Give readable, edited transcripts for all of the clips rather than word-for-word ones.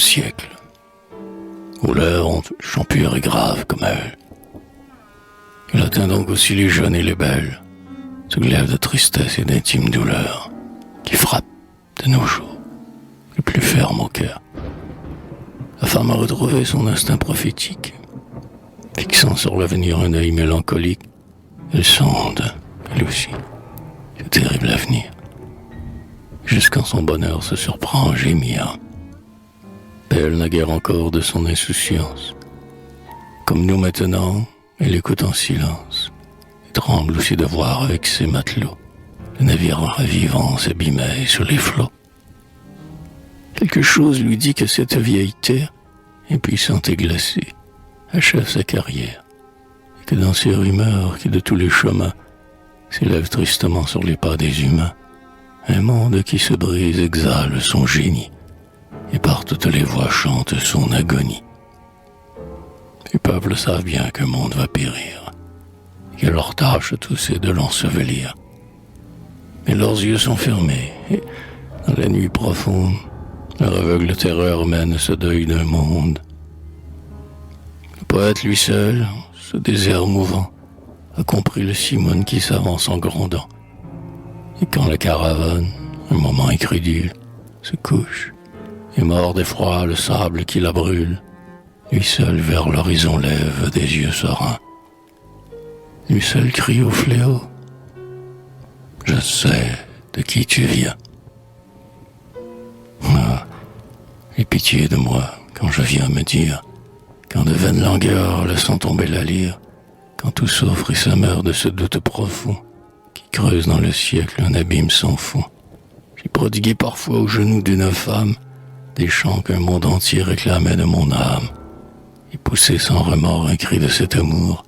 siècles, où l'heure chant pur et grave comme elle. Il atteint donc aussi les jeunes et les belles, ce glaive de tristesse et d'intime douleur qui frappe de nos jours le plus ferme au cœur. La femme a retrouvé son instinct prophétique. Fixant sur l'avenir un œil mélancolique, elle sonde, elle aussi, ce terrible avenir. Jusqu'en son bonheur se surprend en gémir. Belle naguère encore de son insouciance. Comme nous maintenant, elle écoute en silence, et tremble aussi de voir avec ses matelots le navire vivant s'abîmait sur les flots. Quelque chose lui dit que cette vieille terre, impuissante et glacée, achève sa carrière, et que dans ces rumeurs qui de tous les chemins s'élèvent tristement sur les pas des humains, un monde qui se brise exhale son génie, et par toutes les voix chante son agonie. Les peuples savent bien qu'un monde va périr, et que leur tâche tous est de l'ensevelir. Mais leurs yeux sont fermés, et dans la nuit profonde, leur aveugle terreur mène ce deuil d'un monde. Le poète lui seul, ce désert mouvant, a compris le Simone qui s'avance en grondant. Et quand la caravane, un moment incrédule, se couche, et mord d'effroi le sable qui la brûle, lui seul vers l'horizon lève des yeux sereins. Lui seul crie au fléau: je sais de qui tu viens. Ah, aie pitié de moi quand je viens me dire, quand de vaines langueurs laissant tomber la lyre, quand tout souffre et se meurt de ce doute profond qui creuse dans le siècle un abîme sans fond. J'ai prodigué parfois aux genoux d'une femme des chants qu'un monde entier réclamait de mon âme, et poussé sans remords un cri de cet amour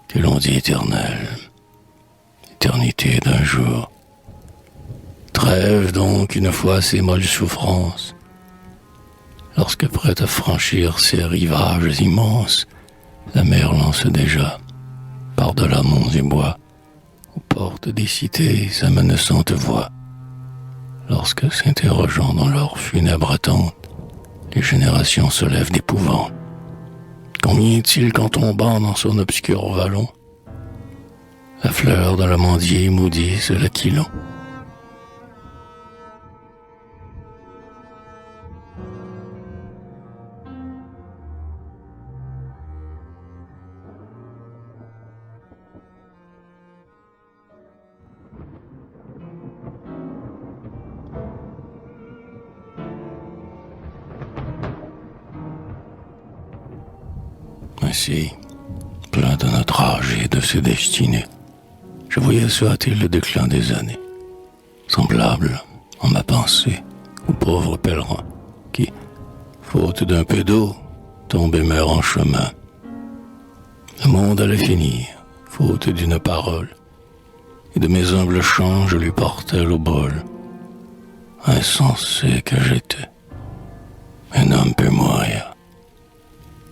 que l'on dit éternel, éternité d'un jour. Trêve donc une fois ces molles souffrances, lorsque prête à franchir ces rivages immenses, la mer lance déjà, par-delà monts et bois, aux portes des cités sa menaçante voix. Lorsque, s'interrogeant dans leur funèbre attente, les générations se lèvent d'épouvante. Combien est-il qu'en tombant dans son obscur vallon, la fleur de l'amandier maudisse l'aquilon? Ainsi, plein de notre âge et de ses destinées, je voyais se hâter le déclin des années, semblable, en ma pensée, au pauvre pèlerin qui, faute d'un peu d'eau, tombe et meurt en chemin. Le monde allait finir, faute d'une parole, et de mes humbles chants je lui portais l'obole. Insensé que j'étais, un homme peut mourir.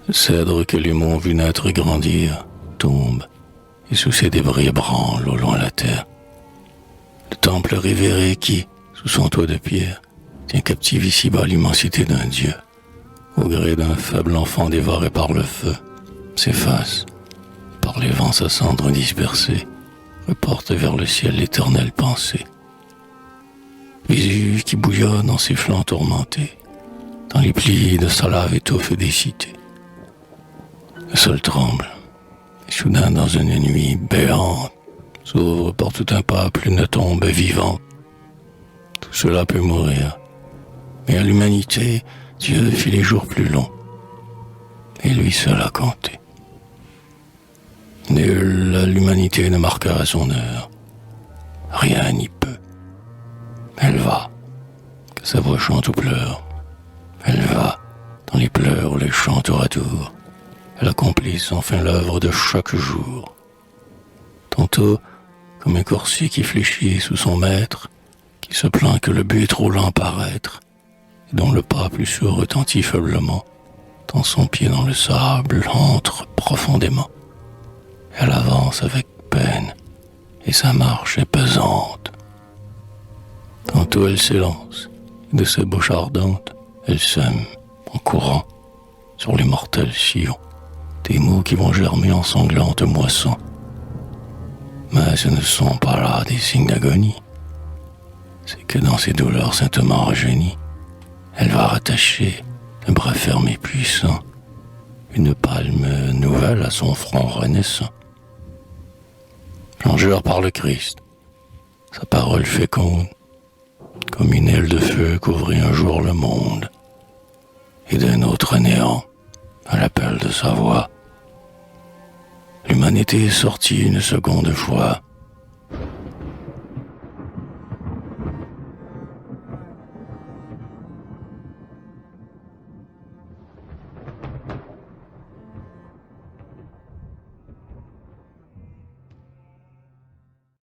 Le cèdre que les monts vu naître et grandir tombe, et sous ses débris branle au loin la terre. Le temple révéré qui, sous son toit de pierre, tient captive ici-bas l'immensité d'un dieu, au gré d'un faible enfant dévoré par le feu, s'efface, par les vents sa cendre dispersée, reporte vers le ciel l'éternelle pensée. Vésuve qui bouillonne en ses flancs tourmentés, dans les plis de sa lave étouffe des cités. Le sol tremble, et soudain dans une nuit béante, s'ouvre par tout un peuple une tombe vivante. Tout cela peut mourir, mais à l'humanité, Dieu fit les jours plus longs, et lui seul a compté. Nul à l'humanité ne marquera son heure, rien n'y peut. Elle va, que sa voix chante ou pleure, elle va, dans les pleurs ou les chants tour à tour, elle accomplisse enfin l'œuvre de chaque jour. Tantôt, comme un coursier qui fléchit sous son maître, qui se plaint que le but est trop lent à paraître, et dont le pas plus sourd retentit faiblement, tant son pied dans le sable entre profondément. Elle avance avec peine, et sa marche est pesante. Tantôt elle s'élance, et de sa bouche ardente, elle sème, en courant sur les mortels sillons, des mots qui vont germer en sanglantes moissons. Mais ce ne sont pas là des signes d'agonie. C'est que dans ces douleurs saintement rajeunies, elle va rattacher, d'un bras ferme et puissant, une palme nouvelle à son front renaissant. J'en jure par le Christ, sa parole féconde, comme une aile de feu couvrit un jour le monde, et d'un autre néant, à l'appel de sa voix, l'humanité est sortie une seconde fois